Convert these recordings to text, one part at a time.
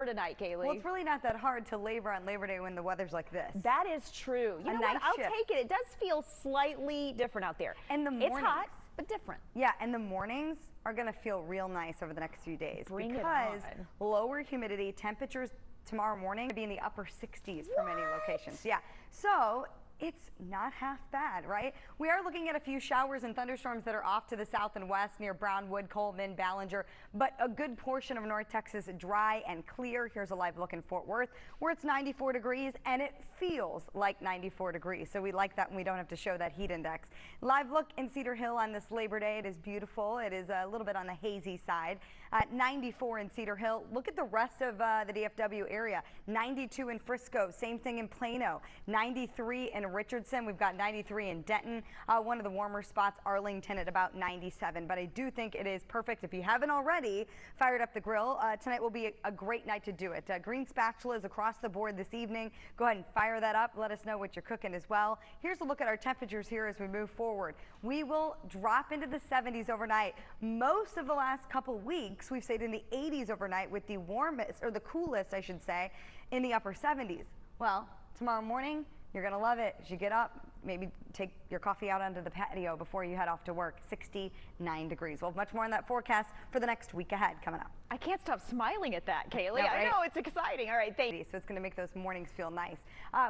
tonight, Kalee. Well, it's really not that hard to labor on Labor Day when the weather's like this. That is true. You know what? I'll take it. It does feel slightly different out there. And the mornings, it's hot, but different. Yeah, and the mornings are going to feel real nice over the next few days because lower humidity, temperatures tomorrow morning to be in the upper 60s for many locations. Yeah, so it's not half bad, right? We are looking at a few showers and thunderstorms that are off to the south and west near Brownwood, Coleman, Ballinger, but a good portion of North Texas dry and clear. Here's a live look in Fort Worth where it's 94 degrees and it feels like 94 degrees. So we like that when we don't have to show that heat index. Live look in Cedar Hill on this Labor Day. It is beautiful. It is a little bit on the hazy side. 94 in Cedar Hill. Look at the rest of the DFW area. 92 in Frisco. Same thing in Plano. 93 in Richardson. We've got 93 in Denton. One of the warmer spots, Arlington, at about 97. But I do think it is perfect. If you haven't already fired up the grill, tonight will be a great night to do it. Green spatulas across the board this evening. Go ahead and fire that up. Let us know what you're cooking as well. Here's a look at our temperatures here as we move forward. We will drop into the 70s overnight. Most of the last couple weeks, we've stayed in the 80s overnight with the warmest, or the coolest, I should say, in the upper 70s. Well, tomorrow morning, you're going to love it. As you get up, maybe take your coffee out onto the patio before you head off to work. 69 degrees. We'll have much more in that forecast for the next week ahead coming up. I can't stop smiling at that, Kalee. No, right? I know, it's exciting. All right, thank you. So it's going to make those mornings feel nice.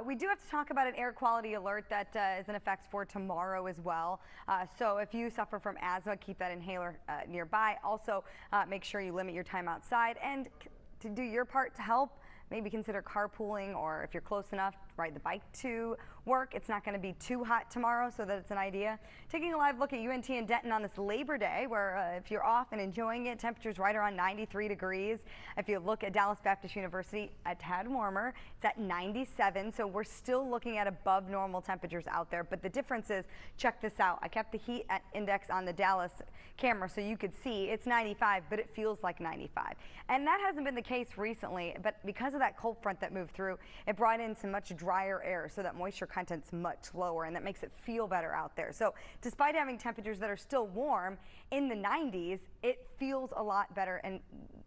We do have to talk about an air quality alert that is in effect for tomorrow as well. So if you suffer from asthma, keep that inhaler nearby. Also, make sure you limit your time outside and to do your part to help. Maybe consider carpooling, or if you're close enough, ride the bike to work. It's not going to be too hot tomorrow, so that it's an idea. Taking a live look at UNT and Denton on this Labor Day, where if you're off and enjoying it, temperatures right around 93 degrees. If you look at Dallas Baptist University, a tad warmer. It's at 97, so we're still looking at above normal temperatures out there. But the difference is, check this out. I kept the heat index on the Dallas camera so you could see it's 95, but it feels like 95. And that hasn't been the case recently, but because of that cold front that moved through, it brought in some much drier air, so that moisture content's much lower, and that makes it feel better out there. So despite having temperatures that are still warm in the 90s, it feels a lot better, and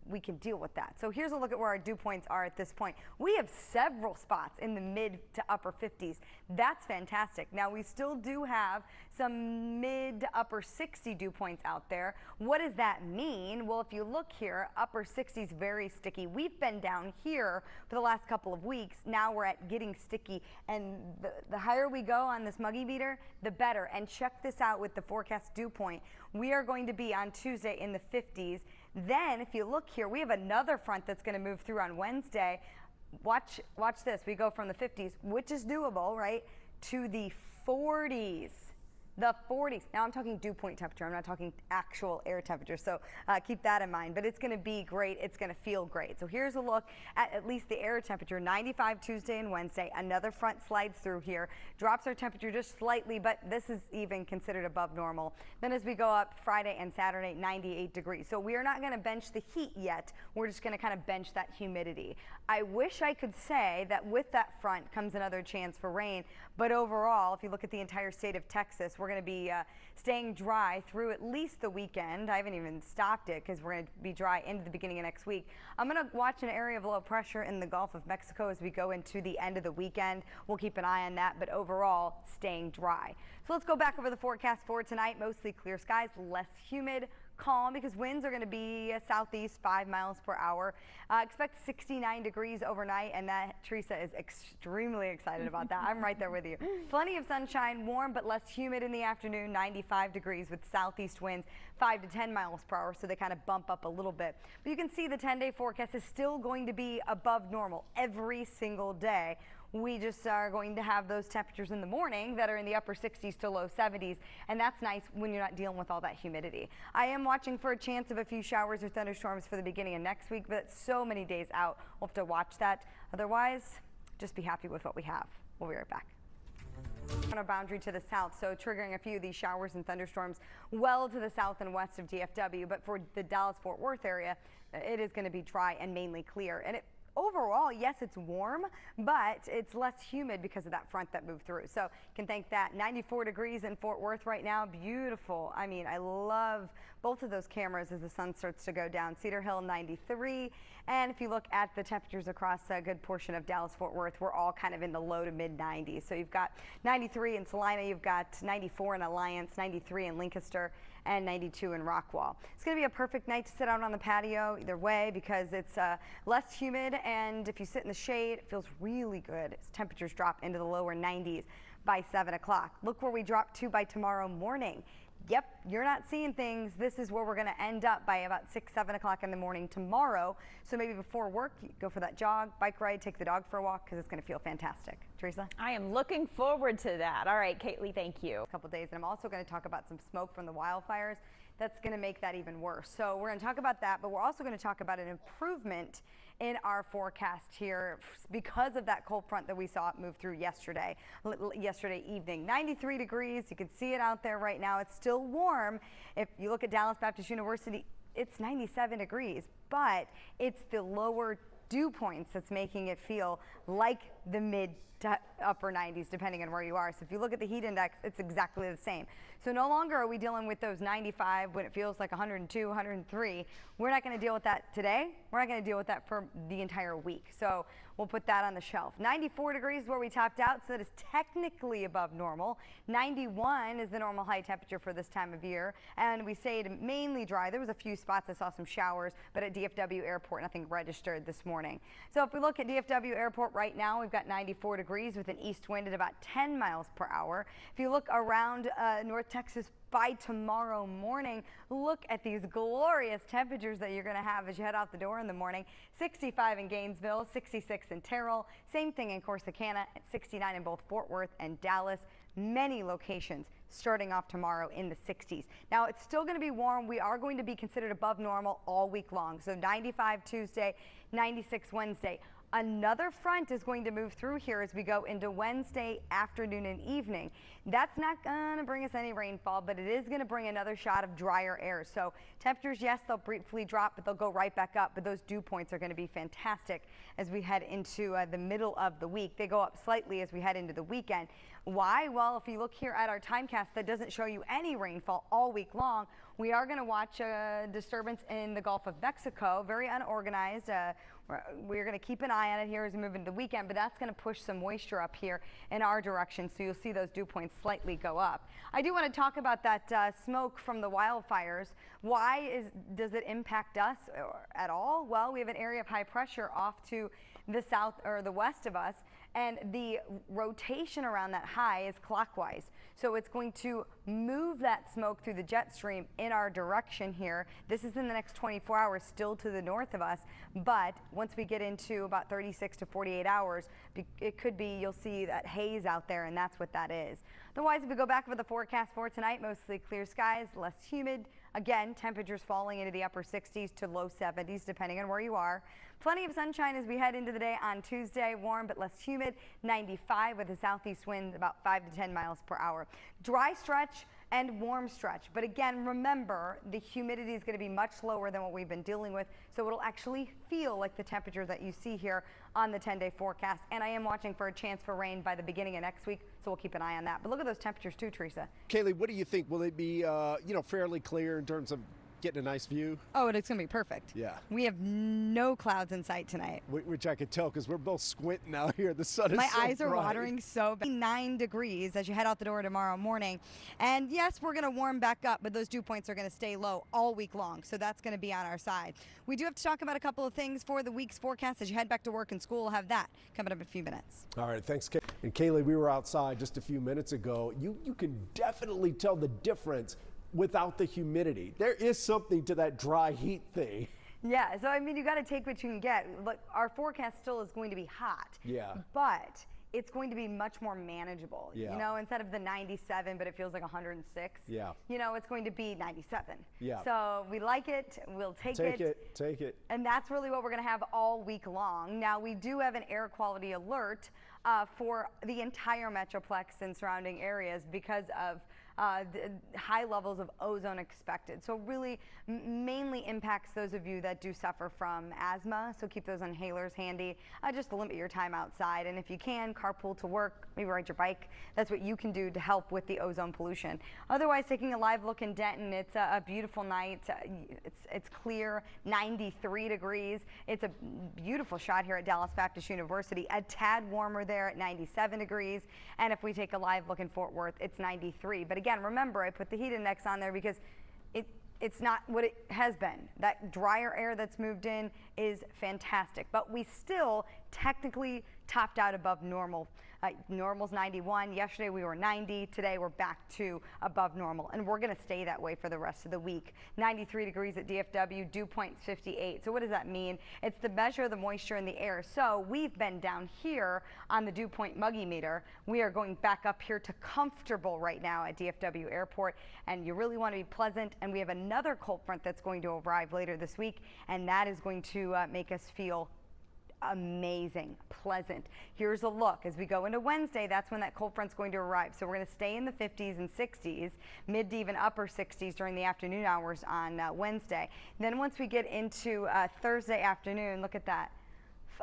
we can deal with that. So here's a look at where our dew points are at this point. We have several spots in the mid to upper 50s. That's fantastic. Now we still do have some mid to upper 60 dew points out there. What does that mean? Well, if you look here, upper 60s very sticky. We've been down here for the last couple of weeks. Now we're at getting sticky, and the higher we go on this muggy meter, the better. And check this out with the forecast dew point. We are going to be on Tuesday in the 50s. Then if you look here, we have another front that's going to move through on Wednesday. Watch this. We go from the 50s, which is doable, right, to the 40s. The 40s. Now I'm talking dew point temperature. I'm not talking actual air temperature. So keep that in mind. But it's going to be great. It's going to feel great. So here's a look at least the air temperature. 95 Tuesday and Wednesday. Another front slides through here. Drops our temperature just slightly, but this is even considered above normal. Then as we go up Friday and Saturday, 98 degrees. So we are not going to bench the heat yet. We're just going to kind of bench that humidity. I wish I could say that with that front comes another chance for rain. But overall, if you look at the entire state of Texas, we're going to be staying dry through at least the weekend. I haven't even stopped it because we're going to be dry into the beginning of next week. I'm going to watch an area of low pressure in the Gulf of Mexico as we go into the end of the weekend. We'll keep an eye on that, but overall staying dry. So let's go back over the forecast for tonight. Mostly clear skies, less humid, calm because winds are going to be southeast 5 miles per hour. Expect 69 degrees overnight, and that Teresa is extremely excited about that. I'm right there with you. Plenty of sunshine, warm but less humid in the afternoon, 95 degrees with southeast winds 5 to 10 miles per hour, so they kind of bump up a little bit. But you can see the 10-day forecast is still going to be above normal every single day. We just are going to have those temperatures in the morning that are in the upper 60s to low 70s, and that's nice when you're not dealing with all that humidity. I am watching for a chance of a few showers or thunderstorms for the beginning of next week, but it's so many days out. We'll have to watch that. Otherwise, just be happy with what we have. We'll be right back. On a boundary to the south, so triggering a few of these showers and thunderstorms well to the south and west of DFW, but for the Dallas-Fort Worth area, it is going to be dry and mainly clear. And overall, yes, it's warm, but it's less humid because of that front that moved through. So you can thank that. 94 degrees in Fort Worth right now. Beautiful. I mean, I love both of those cameras as the sun starts to go down. Cedar Hill 93. And if you look at the temperatures across a good portion of Dallas-Fort Worth, we're all kind of in the low to mid 90s. So you've got 93 in Salina, you've got 94 in Alliance, 93 in Lancaster, and 92 in Rockwall. It's going to be a perfect night to sit out on the patio either way because it's less humid, and if you sit in the shade, it feels really good as temperatures drop into the lower 90s by 7 o'clock. Look where we drop to by tomorrow morning. Yep, you're not seeing things. This is where we're going to end up by about 6, 7 o'clock in the morning tomorrow. So maybe before work, you go for that jog, bike ride, take the dog for a walk because it's going to feel fantastic. Teresa? I am looking forward to that. All right, Kalee, thank you. A couple days, and I'm also going to talk about some smoke from the wildfires. That's going to make that even worse. So we're going to talk about that, but we're also going to talk about an improvement in our forecast here because of that cold front that we saw move through yesterday evening. 93 degrees. You can see it out there right now. It's still warm. If you look at Dallas Baptist University, it's 97 degrees, but it's the lower dew points that's making it feel like the mid to upper 90s depending on where you are. So if you look at the heat index, it's exactly the same. So no longer are we dealing with those 95 when it feels like 102, 103. We're not going to deal with that today. We're not going to deal with that for the entire week. So we'll put that on the shelf. 94 degrees is where we topped out, so that is technically above normal. 91 is the normal high temperature for this time of year, and we stayed mainly dry. There was a few spots I saw some showers, but at DFW Airport, nothing registered this morning. So if we look at DFW Airport right now, we've got 94 degrees with an east wind at about 10 miles per hour. If you look around North Texas by tomorrow morning, look at these glorious temperatures that you're going to have as you head out the door in the morning. 65 in Gainesville, 66 in Terrell, same thing in Corsicana, at 69 in both Fort Worth and Dallas. Many locations starting off tomorrow in the 60s. Now it's still going to be warm. We are going to be considered above normal all week long. So 95 Tuesday, 96 Wednesday. Another front is going to move through here as we go into Wednesday afternoon and evening. That's not going to bring us any rainfall, but it is going to bring another shot of drier air. So temperatures, yes, they'll briefly drop, but they'll go right back up. But those dew points are going to be fantastic as we head into the middle of the week. They go up slightly as we head into the weekend. Why? Well, if you look here at our timecast, that doesn't show you any rainfall all week long. We are going to watch a disturbance in the Gulf of Mexico, very unorganized. We're going to keep an eye on it here as we move into the weekend, but that's going to push some moisture up here in our direction, so you'll see those dew points slightly go up. I do want to talk about that smoke from the wildfires. Why does it impact us at all? Well, we have an area of high pressure off to the south or the west of us, and the rotation around that high is clockwise. So it's going to move that smoke through the jet stream in our direction here. This is in the next 24 hours, still to the north of us, but once we get into about 36 to 48 hours, it could be, you'll see that haze out there, and that's what that is. Otherwise, if we go back with the forecast for tonight, mostly clear skies, less humid. Again, temperatures falling into the upper 60s to low 70s, depending on where you are. Plenty of sunshine as we head into the day on Tuesday. Warm but less humid. 95 with a southeast wind about 5 to 10 miles per hour. Dry stretch and warm stretch. But again, remember, the humidity is going to be much lower than what we've been dealing with, so it'll actually feel like the temperature that you see here on the 10-day forecast. And I am watching for a chance for rain by the beginning of next week, so we'll keep an eye on that. But look at those temperatures too, Teresa. Kalee, what do you think? Will it be, fairly clear in terms of getting a nice view? Oh, it's going to be perfect. Yeah. We have no clouds in sight tonight. Which I could tell because we're both squinting out here. The sun is My so eyes are bright. watering so bad. 9 degrees as you head out the door tomorrow morning. And yes, we're going to warm back up, but those dew points are going to stay low all week long. So that's going to be on our side. We do have to talk about a couple of things for the week's forecast as you head back to work and school. We'll have that coming up in a few minutes. All right, thanks, Kalee. And Kalee, we were outside just a few minutes ago. You can definitely tell the difference without the humidity. There is something to that dry heat thing. Yeah, so I mean, you got to take what you can get. Look, our forecast still is going to be hot. Yeah. But it's going to be much more manageable. Yeah. You know, instead of the 97, but it feels like 106. Yeah. You know, it's going to be 97. Yeah. So we like it. We'll take it. Take it. And that's really what we're going to have all week long. Now, we do have an air quality alert for the entire Metroplex and surrounding areas because of high levels of ozone expected. So really mainly impacts those of you that do suffer from asthma. So keep those inhalers handy, just to limit your time outside. And if you can, carpool to work, maybe ride your bike. That's what you can do to help with the ozone pollution. Otherwise, taking a live look in Denton, it's a beautiful night. It's clear, 93 degrees. It's a beautiful shot here at Dallas Baptist University. A tad warmer there at 97 degrees. And if we take a live look in Fort Worth, it's 93. But again, remember, I put the heat index on there because it's not what it has been. That drier air that's moved in is fantastic, but we still technically topped out above normal. Normal's 91. Yesterday we were 90. Today we're back to above normal, and we're going to stay that way for the rest of the week. 93 degrees at DFW, dew point 58. So what does that mean? It's the measure of the moisture in the air. So we've been down here on the dew point muggy meter. We are going back up here to comfortable right now at DFW Airport, and you really want to be pleasant. And we have another cold front that's going to arrive later this week, and that is going to make us feel amazing, pleasant. Here's a look as we go into Wednesday. That's when that cold front's going to arrive. So we're going to stay in the 50s and 60s, mid to even upper 60s during the afternoon hours on Wednesday. Then once we get into Thursday afternoon, look at that.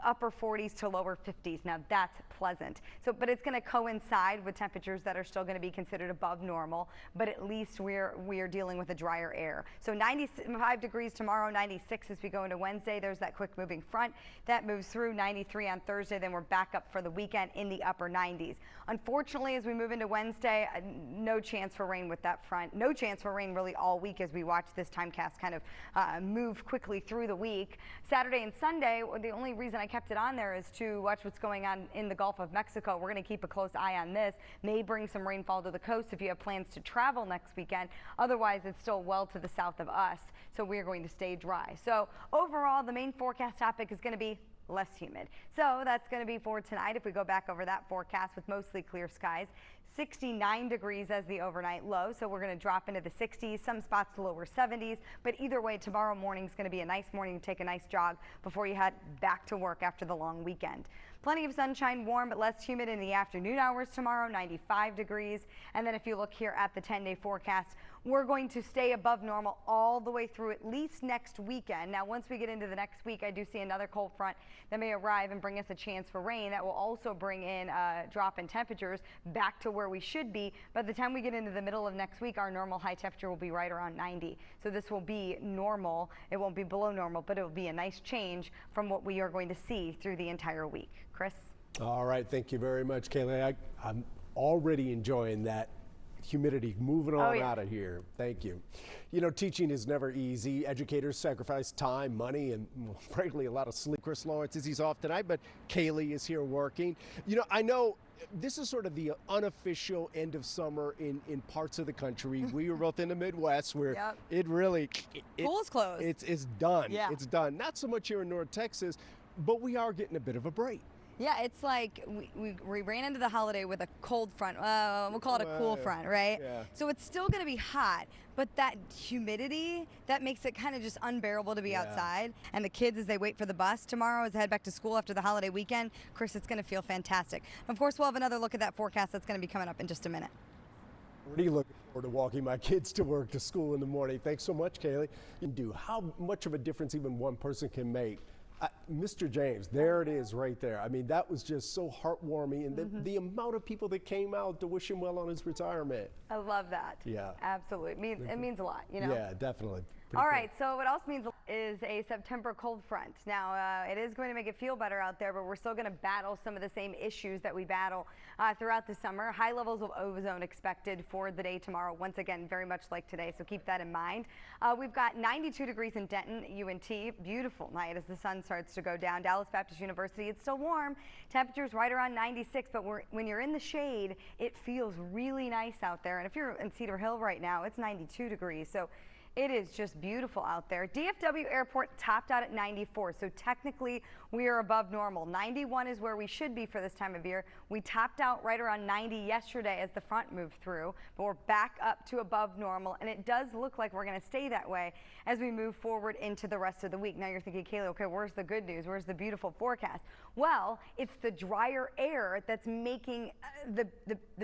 Upper 40s to lower 50s. Now that's pleasant. So, but it's going to coincide with temperatures that are still going to be considered above normal, but at least we're dealing with a drier air. So 95 degrees tomorrow, 96 as we go into Wednesday. There's that quick moving front that moves through. 93 on Thursday. Then we're back up for the weekend in the upper 90s. Unfortunately, as we move into Wednesday, no chance for rain with that front. No chance for rain really all week as we watch this timecast kind of move quickly through the week. Saturday and Sunday, the only reason I kept it on there is to watch what's going on in the Gulf of Mexico. We're going to keep a close eye on this. May bring some rainfall to the coast if you have plans to travel next weekend. Otherwise, it's still well to the south of us, so we're going to stay dry. So overall, the main forecast topic is going to be less humid. So that's going to be for tonight. If we go back over that forecast with mostly clear skies, 69 degrees as the overnight low, so we're going to drop into the 60s, some spots lower 70s, but either way, tomorrow morning is going to be a nice morning to take a nice jog before you head back to work after the long weekend. Plenty of sunshine, warm but less humid in the afternoon hours tomorrow, 95 degrees. And then if you look here at the 10-day forecast, we're going to stay above normal all the way through at least next weekend. Now, once we get into the next week, I do see another cold front that may arrive and bring us a chance for rain. That will also bring in a drop in temperatures back to where we should be. By the time we get into the middle of next week, our normal high temperature will be right around 90. So this will be normal. It won't be below normal, but it will be a nice change from what we are going to see through the entire week. Chris? All right, thank you very much, Kalee. I'm already enjoying that humidity moving on out of here. Thank you. You know, teaching is never easy. Educators sacrifice time, money, and well, frankly, a lot of sleep. Chris Lawrence he's off tonight, but Kalee is here working. You know, I know this is sort of the unofficial end of summer in parts of the country. We were both in the Midwest where it really... School's closed. It's done. Yeah. It's done. Not so much here in North Texas, but we are getting a bit of a break. Yeah, it's like we ran into the holiday with a cold front. We'll call it a cool front, right? Yeah. So it's still going to be hot, but that humidity, that makes it kind of just unbearable to be outside. And the kids, as they wait for the bus tomorrow, as they head back to school after the holiday weekend, Chris, it's going to feel fantastic. Of course, we'll have another look at that forecast that's going to be coming up in just a minute. Really looking forward to walking my kids to work, to school in the morning. Thanks so much, Kalee. You do how much of a difference even one person can make. Mr. James, there it is right there. I mean, that was just so heartwarming, and the amount of people that came out to wish him well on his retirement. I love that. Yeah. Absolutely. It means a lot, you know? Yeah, definitely. All right, so what else means is a September cold front. Now, it is going to make it feel better out there, but we're still going to battle some of the same issues that we battle throughout the summer. High levels of ozone expected for the day tomorrow. Once again, very much like today, so keep that in mind. We've got 92 degrees in Denton, UNT. Beautiful night as the sun starts to go down. Dallas Baptist University, it's still warm. Temperatures right around 96, but when you're in the shade, it feels really nice out there. And if you're in Cedar Hill right now, it's 92 degrees. So It is just beautiful out there. DFW Airport topped out at 94, so technically we are above normal. 91 is where we should be for this time of year. We topped out right around 90 yesterday as the front moved through, but we're back up to above normal, and it does look like we're going to stay that way as we move forward into the rest of the week. Now you're thinking, Kalee, okay, where's the good news? Where's the beautiful forecast? Well, it's the drier air that's making the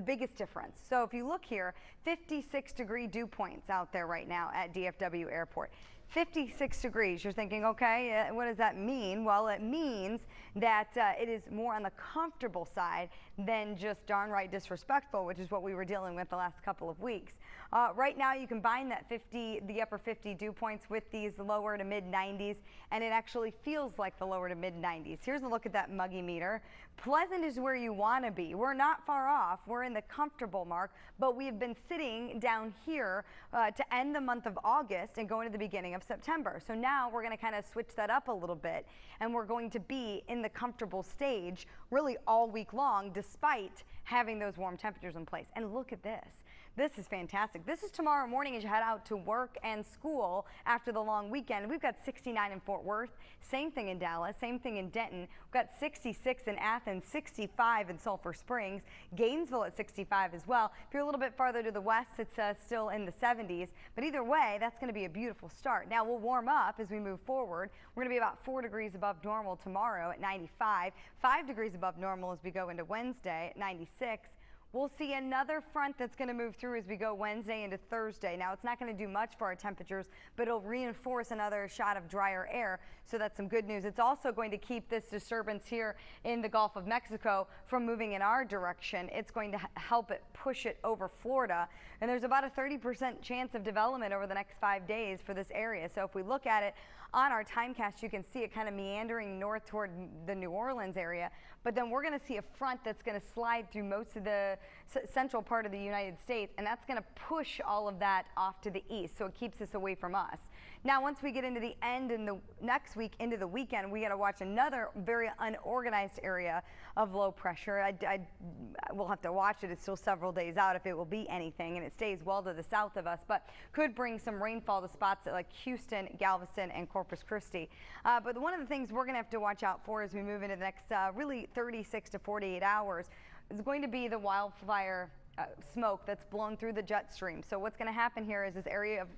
biggest difference. So if you look here, 56-degree dew points out there right now at DFW Airport. 56 degrees. You're thinking, okay, what does that mean? Well, it means that it is more on the comfortable side than just darn right disrespectful, which is what we were dealing with the last couple of weeks. Right now, you combine that the upper 50 dew points with these lower to mid 90s, and it actually feels like the lower to mid 90s. Here's a look at that muggy meter. Pleasant is where you want to be. We're not far off. We're in the comfortable mark, but we have been sitting down here to end the month of August and go into the beginning of September. So now we're going to kind of switch that up a little bit, and we're going to be in the comfortable stage really all week long, despite having those warm temperatures in place. And look at this. This is fantastic. This is tomorrow morning as you head out to work and school after the long weekend. We've got 69 in Fort Worth, same thing in Dallas, same thing in Denton. We've got 66 in Athens, 65 in Sulphur Springs, Gainesville at 65 as well. If you're a little bit farther to the west, it's still in the 70s. But either way, that's going to be a beautiful start. Now we'll warm up as we move forward. We're going to be about 4 degrees above normal tomorrow at 95, 5 degrees above normal as we go into Wednesday at 96. We'll see another front that's going to move through as we go Wednesday into Thursday. Now, it's not going to do much for our temperatures, but it'll reinforce another shot of drier air, so that's some good news. It's also going to keep this disturbance here in the Gulf of Mexico from moving in our direction. It's going to help it push it over Florida, and there's about a 30% chance of development over the next 5 days for this area. So if we look at it on our timecast, you can see it kind of meandering north toward the New Orleans area, but then we're going to see a front that's going to slide through most of the central part of the United States, and that's going to push all of that off to the east, so it keeps us away from us. Now, once we get into the end in the next week, into the weekend, we got to watch another very unorganized area of low pressure. We'll have to watch it. It's still several days out if it will be anything, and it stays well to the south of us, but could bring some rainfall to spots like Houston, Galveston, and Corpus Christi. But one of the things we're going to have to watch out for as we move into the next really 36 to 48 hours is going to be the wildfire smoke that's blown through the jet stream. So what's going to happen here is this area of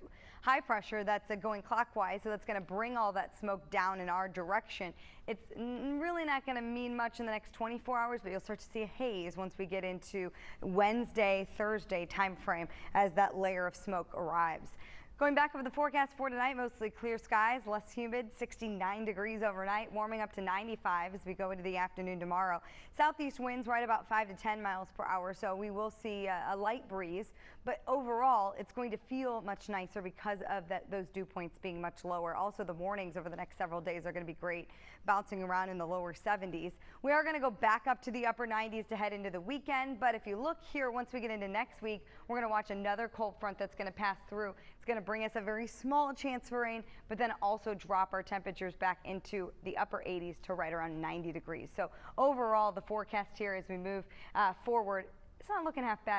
high pressure that's going clockwise, so that's going to bring all that smoke down in our direction. It's really not going to mean much in the next 24 hours, but you'll start to see a haze once we get into Wednesday, Thursday time frame as that layer of smoke arrives. Going back over the forecast for tonight, mostly clear skies, less humid, 69 degrees overnight, warming up to 95 as we go into the afternoon tomorrow. Southeast winds right about 5 to 10 miles per hour, so we will see a light breeze, but overall it's going to feel much nicer because of those dew points being much lower. Also, the mornings over the next several days are going to be great, bouncing around in the lower 70s. We are going to go back up to the upper 90s to head into the weekend, but if you look here, once we get into next week, we're going to watch another cold front that's going to pass through. It's going to bring us a very small chance for rain, but then also drop our temperatures back into the upper 80s to right around 90 degrees. So overall, the forecast here as we move forward, it's not looking half bad.